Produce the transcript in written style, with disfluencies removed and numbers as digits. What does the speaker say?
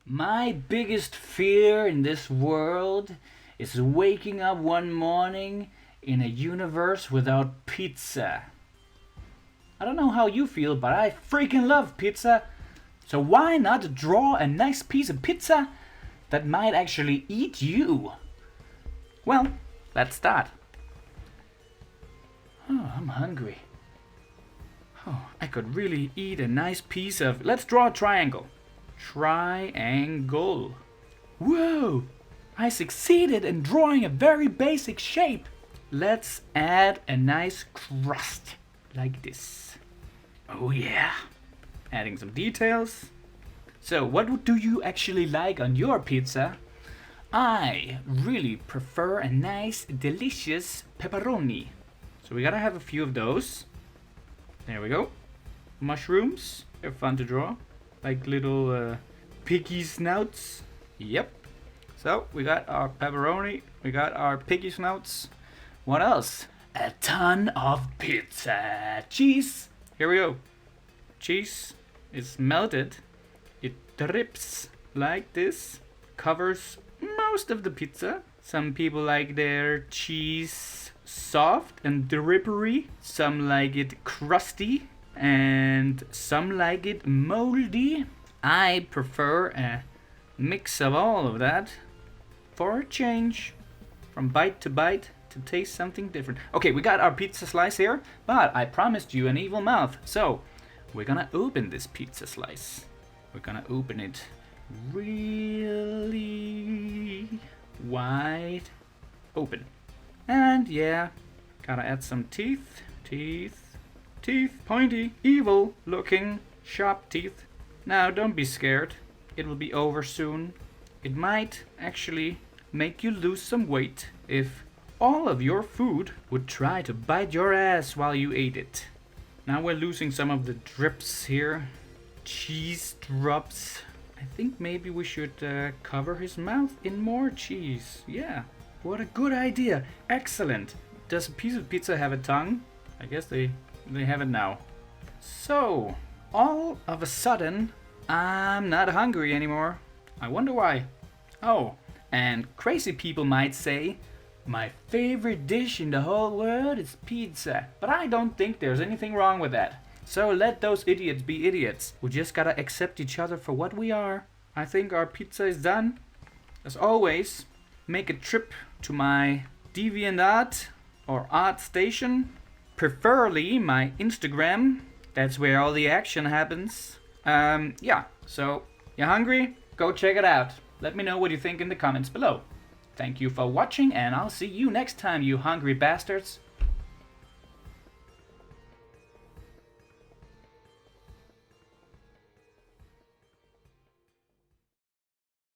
My biggest fear in this world is waking up one morning in a universe without pizza. I don't know how you feel, but I freaking love pizza. So why not draw a nice piece of pizza that might actually eat you? Well, let's start. Oh, I'm hungry. Oh, I could really eat a nice piece of... Let's draw a triangle. Triangle. Whoa! I succeeded in drawing a very basic shape. Let's add a nice crust. Like this. Oh yeah. Adding some details. So, what do you actually like on your pizza? I really prefer a nice, delicious pepperoni. So we gotta have a few of those. There we go. Mushrooms. They're fun to draw. Like little piggy snouts. Yep. So we got our pepperoni. We got our piggy snouts. What else? A ton of pizza. Cheese. Here we go. Cheese is melted. It drips like this. Covers most of the pizza. Some people like their cheese soft and drippery. Some like it crusty. And some like it moldy. I prefer a mix of all of that for a change. From bite to taste something different. Okay, we got our pizza slice here, but I promised you an evil mouth. So, we're gonna open this pizza slice. We're gonna open it really wide open. And yeah, gotta add some teeth. Teeth, pointy, evil looking, sharp teeth. Now don't be scared, it will be over soon. It might actually make you lose some weight if all of your food would try to bite your ass while you ate it. Now we're losing some of the drips here. Cheese drops. I think maybe we should cover his mouth in more cheese. Yeah, what a good idea. Excellent. Does a piece of pizza have a tongue? I guess they have it now. So, all of a sudden, I'm not hungry anymore. I wonder why. Oh, and crazy people might say, my favorite dish in the whole world is pizza. But I don't think there's anything wrong with that. So let those idiots be idiots. We just gotta accept each other for what we are. I think our pizza is done. As always, make a trip to my DeviantArt or Art Station. Preferably my Instagram. That's where all the action happens. Yeah, so you hungry? Go check it out. Let me know what you think in the comments below. Thank you for watching, and I'll see you next time, you hungry bastards.